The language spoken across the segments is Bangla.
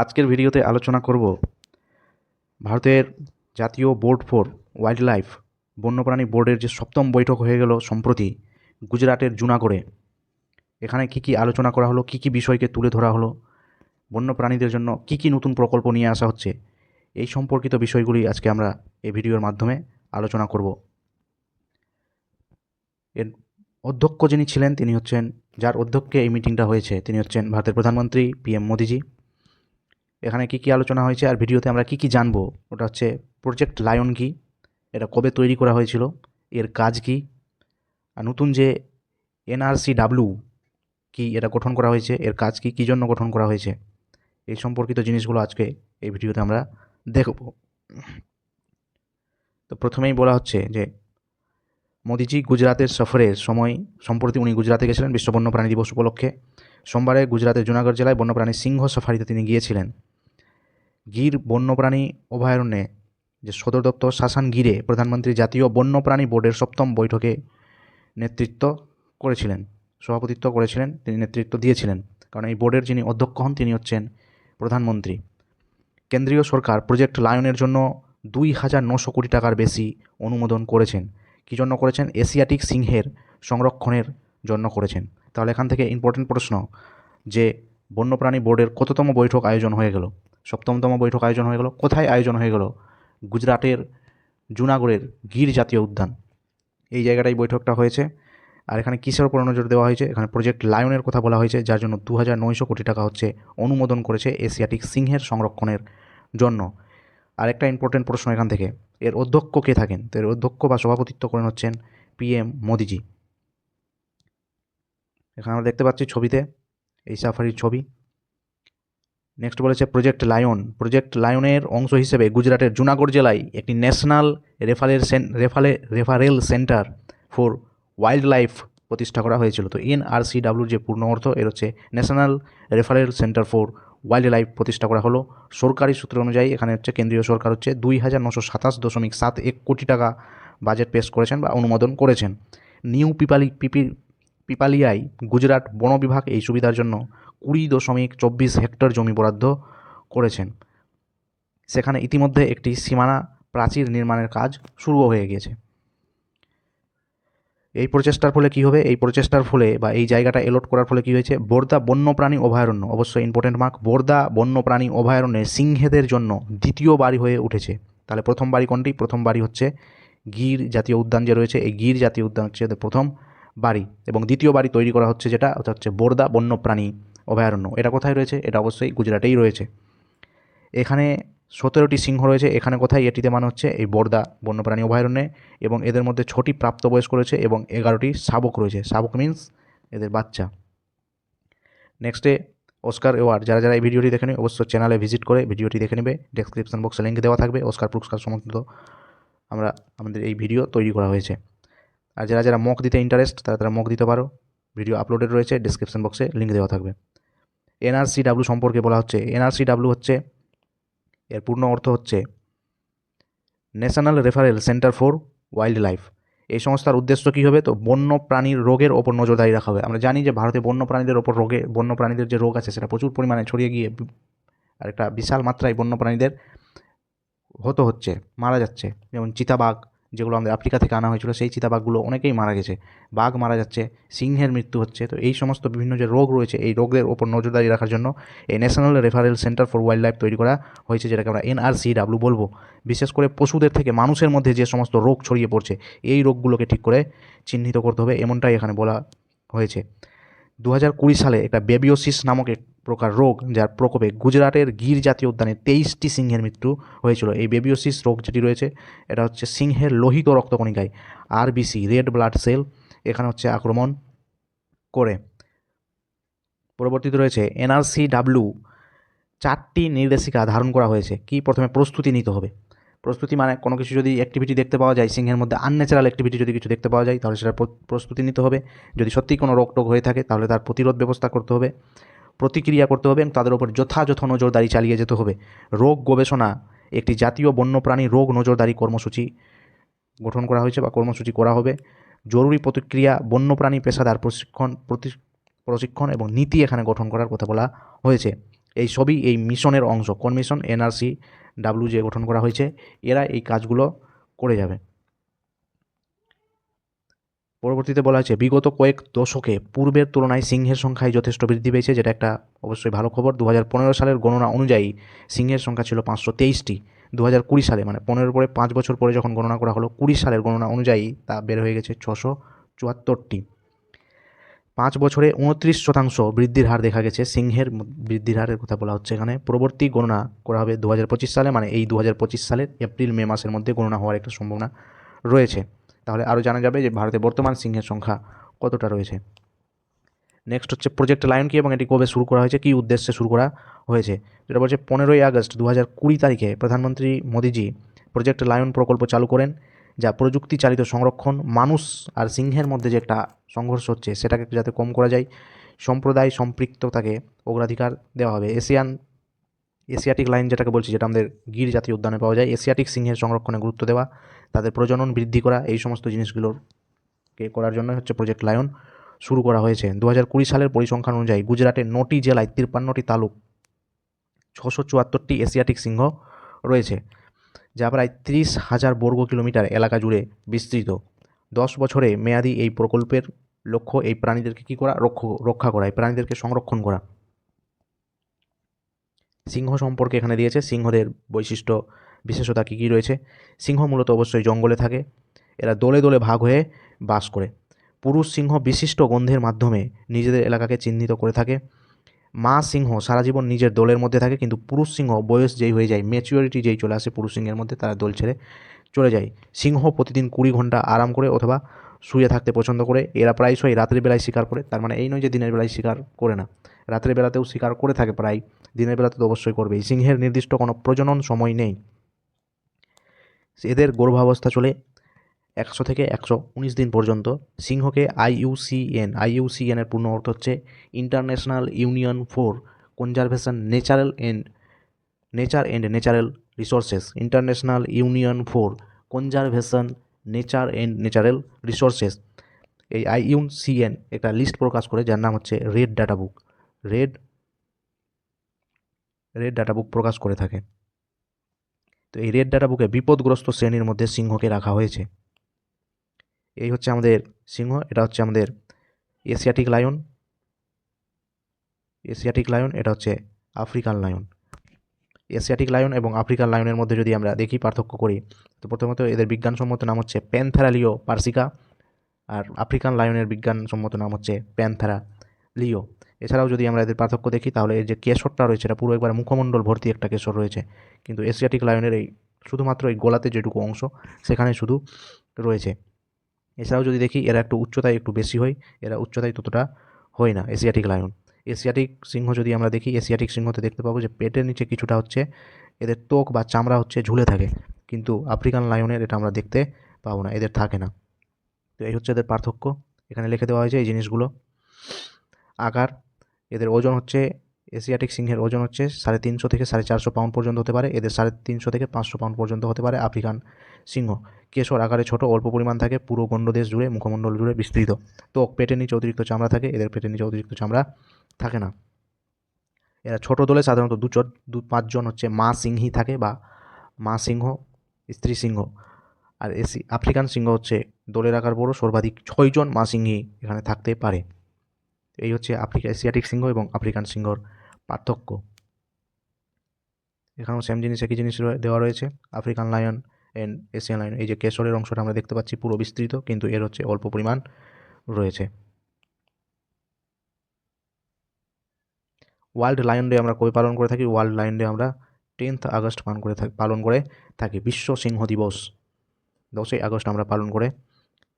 আজকের ভিডিওতে আলোচনা করব ভারতের জাতীয় বোর্ড ফর ওয়াইল্ড লাইফ বন্যপ্রাণী বোর্ডের যে সপ্তম বৈঠক হয়ে গেল সম্প্রতি গুজরাটের জুনাগড়ে। এখানে কি কি আলোচনা করা হলো, কি কি বিষয়কে তুলে ধরা হলো, বন্যপ্রাণীদের জন্য কি কি নতুন প্রকল্প নিয়ে আসা হচ্ছে, এই সম্পর্কিত বিষয়গুলি আজকে আমরা এই ভিডিওর মাধ্যমে আলোচনা করব। এর অধ্যক্ষ যিনি ছিলেন তিনি হচ্ছেন, যার অধ্যক্ষে এই মিটিংটা হয়েছে তিনি হচ্ছেন ভারতের প্রধানমন্ত্রী PM মোদিজি। এখানে কি কি আলোচনা হয়েছে আর ভিডিওতে আমরা কি কি জানবো, ওটা হচ্ছে প্রজেক্ট লায়ন কি, এটা কবে তৈরি করা হয়েছিল, এর কাজ কি, আর নতুন যে NRCW কি এটা গঠন করা হয়েছে, এর কাজ কি, কী জন্য গঠন করা হয়েছে, এই সম্পর্কিত জিনিসগুলো আজকে এই ভিডিওতে আমরা দেখব। তো প্রথমেই বলা হচ্ছে যে মোদিজি গুজরাতের সফরের সময় সম্প্রতি উনি গুজরাতে গেছিলেন বিশ্ব বন্যপ্রাণী দিবস উপলক্ষে। সোমবারে গুজরাতের জুনাগড় জেলায় বন্যপ্রাণী সিংহ সাফারিতে তিনি গিয়েছিলেন। গির বন্যপ্রাণী অভয়ারণ্যে যে সদর দপ্তর সাসানগিরে প্রধানমন্ত্রী জাতীয় বন্যপ্রাণী বোর্ডের সপ্তম বৈঠকে নেতৃত্ব করেছিলেন, সভাপতিত্ব করেছিলেন, তিনি নেতৃত্ব দিয়েছিলেন। কারণ এই বোর্ডের যিনি অধ্যক্ষ হন তিনি হচ্ছেন প্রধানমন্ত্রী। কেন্দ্রীয় সরকার প্রজেক্ট লায়নের জন্য 2,900 কোটি টাকার বেশি অনুমোদন করেছেন। কী জন্য করেছেন? এশিয়াটিক সিংহের সংরক্ষণের জন্য করেছেন। তাহলে এখান থেকে ইম্পর্টেন্ট প্রশ্ন যে বন্যপ্রাণী বোর্ডের কততম বৈঠক আয়োজন হয়ে গেল? সপ্তমতম বৈঠক আয়োজন হয়ে গেল। কোথায় আয়োজন হয়ে গেল? গুজরাটের জুনাগড়ের গির জাতীয় উদ্যান, এই জায়গাটাই বৈঠকটা হয়েছে। আর এখানে কিসের উপর নজর দেওয়া হয়েছে? এখানে প্রজেক্ট লায়নের কথা বলা হয়েছে, যার জন্য 2,900 কোটি টাকা হচ্ছে অনুমোদন করেছে এশিয়াটিক সিংহের সংরক্ষণের জন্য। আর একটা ইম্পর্টেন্ট প্রশ্ন এখান থেকে, এর অধ্যক্ষ কে থাকেন? তো এর অধ্যক্ষ বা সভাপতিত্ব করেন হচ্ছেন PM মোদিজি। এখানে আমরা দেখতে পাচ্ছি ছবিতে এই সাফারির ছবি। নেক্সট বলেছে প্রজেক্ট লায়ন। প্রজেক্ট লায়নের অংশ হিসেবে গুজরাটের জুনাগড় জেলায় একটি national referral centre for wild life প্রতিষ্ঠা করা হয়েছিল। তো NRCW যে পূর্ণ অর্থ, এর হচ্ছে national referral centre for wild life প্রতিষ্ঠা করা হলো। সরকারি সূত্র অনুযায়ী এখানে হচ্ছে কেন্দ্রীয় সরকার হচ্ছে 2,927.71 কোটি টাকা বাজেট পেশ করেছেন বা অনুমোদন করেছেন। নিউ পিপালিয়ায় গুজরাট বন বিভাগ এই সুবিধার জন্য 20.24 হেক্টর জমি বরাদ্দ করেছেন। সেখানে ইতিমধ্যে একটি সীমানা প্রাচীর নির্মাণের কাজ শুরু হয়ে গিয়েছে। এই প্রচেষ্টার ফলে কী হবে? এই প্রচেষ্টার ফলে বা এই জায়গাটা এলট করার ফলে কী হয়েছে? বোরদা বন্যপ্রাণী অভয়ারণ্য, অবশ্যই ইম্পর্টেন্ট মার্ক, বোরদা বন্যপ্রাণী অভয়ারণ্যে সিংহেদের জন্য দ্বিতীয় বাড়ি হয়ে উঠেছে। তাহলে প্রথম বাড়ি কোনটি? প্রথম বাড়ি হচ্ছে গির জাতীয় উদ্যান যে রয়েছে, এই গির জাতীয় উদ্যান হচ্ছে প্রথম বাড়ি, এবং দ্বিতীয় বাড়ি তৈরি করা হচ্ছে যেটা হচ্ছে বোরদা বন্যপ্রাণী অভয়ারণ্য। এটা কোথায় রয়েছে? এটা অবশ্যই গুজরাটেই রয়েছে। এখানে 17টি সিংহ রয়েছে। এখানে কোথায়? এটিতে মানে হচ্ছে এই বোরদা বন্যপ্রাণী অভয়ারণ্যে, এবং এদের মধ্যে 6টি প্রাপ্তবয়স্ক রয়েছে এবং 11টি শাবক রয়েছে। শাবক মিন্স এদের বাচ্চা। নেক্সটে অস্কার অ্যাওয়ার্ড। যারা যারা এই ভিডিওটি দেখে নেবে অবশ্যই চ্যানেলে ভিজিট করে ভিডিওটি দেখে নেবে। ডেসক্রিপশন বক্সে লিঙ্ক দেওয়া থাকবে। অস্কার পুরস্কার সম্বন্ধিত আমাদের এই ভিডিও তৈরি করা হয়েছে। আর যারা যারা মক দিতে ইন্টারেস্ট তারা মক দিতে পারো, ভিডিও আপলোডেড রয়েছে, ডেসক্রিপশন বক্সে লিঙ্ক দেওয়া থাকবে। NRCW সম্পর্কে বলা হচ্ছে। NRCW হচ্ছে, এর পূর্ণ অর্থ হচ্ছে national referral centre for wild life. এই সংস্থার উদ্দেশ্য কী হবে? তো বন্য প্রাণীর রোগের ওপর নজরদারি রাখা হবে। আমরা জানি যে ভারতে বন্যপ্রাণীদের যে রোগ আছে সেটা প্রচুর পরিমাণে ছড়িয়ে গিয়ে আর একটা বিশাল মাত্রায় বন্যপ্রাণীদের হচ্ছে, মারা যাচ্ছে। যেমন চিতাবাঘ, যেগুলো আমাদের আফ্রিকা থেকে আনা হয়েছিল, সেই চিতাবাঘগুলো অনেকেই মারা গেছে, বাঘ মারা যাচ্ছে, সিংহের মৃত্যু হচ্ছে। তো এই সমস্ত বিভিন্ন যে রোগ রয়েছে, এই রোগের ওপর নজরদারি রাখার জন্য এই national referral centre for wild life তৈরি করা হয়েছে, যেটাকে আমরা NRCW বলবো। বিশেষ করে পশুদের থেকে মানুষের মধ্যে যে সমস্ত রোগ ছড়িয়ে পড়ছে, এই রোগগুলোকে ঠিক করে চিহ্নিত করতে হবে, এমনটাই এখানে বলা হয়েছে। 2020 সালে একটা বেবিওসিস নামক এক প্রকার রোগ, যার প্রকোপে গুজরাটের গির জাতীয় উদ্যানে 23টি সিংহের মৃত্যু হয়েছিল। এই বেবিওসিস রোগ যেটি রয়েছে, এটা হচ্ছে সিংহের লোহিত রক্তকণিকায় RBC, রেড ব্লাড সেল, এখানে হচ্ছে আক্রমণ করে। পরবর্তীতে রয়েছে NRCW 4টি নির্দেশিকা ধারণ করা হয়েছে। কি? প্রথমে প্রস্তুতি নিতে হবে। প্রস্তুতি মানে কোনো কিছু যদি অ্যাক্টিভিটি দেখতে পাওয়া যায়, সিংহের মধ্যে আনন্যাচারাল অ্যাক্টিভিটি যদি কিছু দেখতে পাওয়া যায়, তাহলে সেটার প্রস্তুতি নিতে হবে। যদি সত্যিই কোনো রোগ টোগ হয়ে থাকে তাহলে তার প্রতিরোধ ব্যবস্থা করতে হবে, প্রতিক্রিয়া করতে হবে, এবং তাদের উপর যথাযথ নজরদারি চালিয়ে যেতে হবে। রোগ গবেষণা, একটি জাতীয় বন্যপ্রাণী রোগ নজরদারি কর্মসূচি গঠন করা হয়েছে বা কর্মসূচি করা হবে। জরুরি প্রতিক্রিয়া, বন্যপ্রাণী পেশাদার প্রশিক্ষণ এবং নীতি এখানে গঠন করার কথা বলা হয়েছে। এই সবই এই মিশনের অংশ। কোন মিশন? NRC যে গঠন করা হয়েছে, এরা এই কাজগুলো করে যাবে। পরবর্তীতে বলা হয়েছে বিগত কয়েক দশকে পূর্বের তুলনায় সিংহের সংখ্যায় যথেষ্ট বৃদ্ধি পেয়েছে, যেটা একটা অবশ্যই ভালো খবর। 2015 সালের গণনা অনুযায়ী সিংহের সংখ্যা ছিল 523টি। 2020 সালে, মানে 15 পরে 5 বছর পরে যখন গণনা করা হলো, 20 সালের গণনা অনুযায়ী তা বের হয়ে গেছে 674টি। 5 বছরে 29% বৃদ্ধির হার দেখা গেছে। সিংহের বৃদ্ধির হারের কথা বলা হচ্ছে এখানে। পরবর্তী গণনা করা হবে 2025 সালে, মানে এই 2025 সালের এপ্রিল মে মাসের মধ্যে গণনা হওয়ার একটা সম্ভাবনা রয়েছে। তাহলে আরও জানা যাবে যে ভারতে বর্তমান সিংহের সংখ্যা কতটা রয়েছে। নেক্সট হচ্ছে প্রজেক্ট লায়ন কি এবং এটি কবে শুরু করা হয়েছে, কী উদ্দেশ্যে শুরু করা হয়েছে। যেটা বলছে 15ই আগস্ট 2020 তারিখে প্রধানমন্ত্রী মোদিজি প্রজেক্ট লায়ন প্রকল্প চালু করেন, যা প্রযুক্তি চালিত সংরক্ষণ, মানুষ আর সিংহের মধ্যে যে একটা সংঘর্ষ হচ্ছে সেটাকে যাতে কম করা যায়, সম্প্রদায় সম্পৃক্ততাকে অগ্রাধিকার দেওয়া হবে। এশিয়াটিক লায়ন যেটাকে বলছি, যেটা আমাদের গির জাতীয় উদ্যানে পাওয়া যায়, এশিয়াটিক সিংহের সংরক্ষণে গুরুত্ব দেওয়া, তাদের প্রজনন বৃদ্ধি করা, এই সমস্ত জিনিসগুলোকে করার জন্য হচ্ছে প্রজেক্ট লায়ন শুরু করা হয়েছে। 2020 সালের পরিসংখ্যান অনুযায়ী গুজরাটের 9টি জেলায় 53টি তালুক 674টি এশিয়াটিক সিংহ রয়েছে, যা প্রায় 30,000 বর্গ কিলোমিটার এলাকা জুড়ে বিস্তৃত। 10 বছরে মেয়াদি এই প্রকল্পের লক্ষ্য এই প্রাণীদেরকে কী করা? রক্ষা করা, এই প্রাণীদেরকে সংরক্ষণ করা। সিংহ সম্পর্কে এখানে দিয়েছে, সিংহদের বৈশিষ্ট্য বিশেষতা কী কী রয়েছে। সিংহ মূলত অবশ্যই জঙ্গলে থাকে, এরা দলে দলে ভাগ হয়ে বাস করে। পুরুষ সিংহ বিশিষ্ট গন্ধের মাধ্যমে নিজেদের এলাকাকে চিহ্নিত করে থাকে। মা সিংহ সারা জীবন নিজের দলের মধ্যে থাকে, কিন্তু পুরুষ সিংহ বয়স যেই হয়ে যায়, ম্যাচুরিটি যেই চলে আসে পুরুষ সিংহের মধ্যে, তারা দল ছেড়ে চলে যায়। সিংহ প্রতিদিন 20 ঘন্টা আরাম করে অথবা শুয়ে থাকতে পছন্দ করে। এরা প্রায়শই রাতের বেলায় শিকার করে, তার মানে এই নয় যে দিনের বেলায় শিকার করে না, রাতের বেলাতেও শিকার করে থাকে প্রায়, দিনের বেলাতে তো অবশ্যই করবে। এই সিংহের নির্দিষ্ট কোনো প্রজনন সময় নেই, এদের গর্ভাবস্থা চলে 100 থেকে 119 দিন পর্যন্ত। সিংহকে আইইউসিএন এর পূর্ণ অর্থ হচ্ছে international union for conservation nature and natural resources, international union for conservation nature and natural resources, এই আইইউসিএন একটা লিস্ট প্রকাশ করে যার নাম হচ্ছে রেড ডাটা বুক প্রকাশ করে থাকে। তো এই রেড ডাটা বুকে বিপদগ্রস্ত শ্রেণীর মধ্যে সিংহকে রাখা হয়েছে। এই হচ্ছে আমাদের সিংহ, এটা হচ্ছে আমাদের এশিয়াটিক লায়ন, এটা হচ্ছে আফ্রিকান লায়ন। এশিয়াটিক লায়ন এবং আফ্রিকান লায়নের মধ্যে যদি আমরা দেখি পার্থক্য করি, তো প্রথমত এদের বিজ্ঞানসম্মত নাম হচ্ছে প্যান্থেরা লিও পার্সিকা, আর আফ্রিকান লায়নের বিজ্ঞানসম্মত নাম হচ্ছে প্যান্থেরা লিও। এছাড়াও যদি আমরা এদের পার্থক্য দেখি, তাহলে এর যে কেশরটা রয়েছে এটা পুরো একবার মুখমণ্ডল ভর্তি একটা কেশর রয়েছে, কিন্তু এশিয়াটিক লায়নের এই শুধুমাত্র এই গলাতে যেটুকু অংশ সেখানে শুধু রয়েছে। এছাড়াও যদি দেখি এরা একটু উচ্চতায় একটু বেশি হয়, এরা উচ্চতায় ততটা হয় না এশিয়াটিক লায়ন। এশিয়াটিক সিংহ যদি আমরা দেখি, এশিয়াটিক সিংহতে দেখতে পাবো যে পেটের নিচে কিছুটা হচ্ছে এদের ত্বক বা চামড়া হচ্ছে ঝুলে থাকে, কিন্তু আফ্রিকান লায়নের এটা আমরা দেখতে পাবো না, এদের থাকে না। তো এই হচ্ছে এদের পার্থক্য, এখানে লিখে দেওয়া হয়েছে এই জিনিসগুলো। আকার, এদের ওজন হচ্ছে, এশিয়াটিক সিংহের ওজন হচ্ছে 350 থেকে 450 পাউন্ড পর্যন্ত হতে পারে, এদের 350 থেকে 500 পাউন্ড পর্যন্ত হতে পারে আফ্রিকান সিংহ। কেশর আকারে ছোট, অল্প পরিমাণ থাকে, পুরো গণ্ডদেশ জুড়ে মুখমণ্ডল জুড়ে বিস্তৃত। ত্বক, পেটের নিচে অতিরিক্ত চামড়া থাকে, এদের পেটের নিচে অতিরিক্ত চামড়া থাকে না। এরা ছোট দলে সাধারণত 5 জন হচ্ছে মা সিংহী থাকে, বা মা সিংহ, স্ত্রী সিংহ। আর আফ্রিকান সিংহ হচ্ছে দলের আকার বড়, সর্বাধিক 6 জন মা সিংহী এখানে থাকতে পারে। এই হচ্ছে এশিয়াটিক সিংহ এবং আফ্রিকান সিংহর পার্থক্য। এখানেও সেম জিনিস, একই জিনিস দেওয়া রয়েছে, African lion and Asian lion. এই যে কেশরের অংশটা আমরা দেখতে পাচ্ছি পুরো বিস্তৃত, কিন্তু এর হচ্ছে অল্প পরিমাণ রয়েছে। ওয়ার্ল্ড লায়ন ডে আমরা কবে পালন করে থাকি? ওয়ার্ল্ড লায়ন ডে আমরা 10 আগস্ট পালন করে থাকি। বিশ্ব সিংহ দিবস 10ই আগস্ট আমরা পালন করে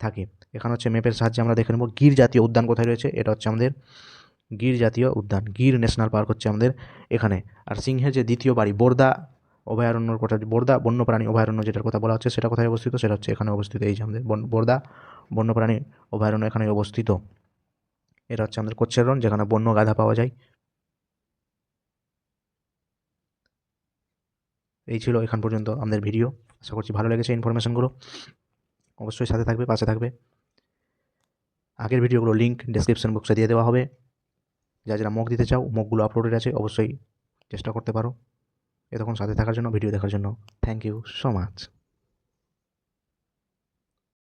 থাকি। এখানে হচ্ছে ম্যাপের সাহায্যে আমরা দেখে নেব গির জাতীয় উদ্যান কোথায় রয়েছে। এটা হচ্ছে আমাদের গির জাতীয় উদ্যান, গির ন্যাশনাল পার্ক হচ্ছে আমাদের এখানে। আর সিংহের যে দ্বিতীয় বাড়ি বোরদা অভয়ারণ্যর কথা, বোরদা বন্যপ্রাণী অভয়ারণ্য যেটার কথা বলা হচ্ছে, সেটা কোথায় অবস্থিত? সেটা হচ্ছে এখানে অবস্থিত, এই যে আমাদের বোরদা বন্যপ্রাণী অভয়ারণ্য এখানে অবস্থিত। এটা হচ্ছে আমাদের কচ্ছের রণ, যেখানে বন্য গাধা পাওয়া যায়। এই ছিল এখান পর্যন্ত আমাদের ভিডিও, আশা করছি ভালো লেগেছে ইনফরমেশনগুলো। অবশ্যই সাথে থাকবে, পাশে থাকবে। আগের ভিডিওগুলো লিঙ্ক ডেসক্রিপশন বক্সে দিয়ে দেওয়া হবে, যারা মক দিতে চাও মকগুলো আপলোডেড আছে, অবশ্যই চেষ্টা করতে পারো। এতক্ষণ সাথে থাকার জন্য, ভিডিও দেখার জন্য থ্যাংক ইউ সো মাচ।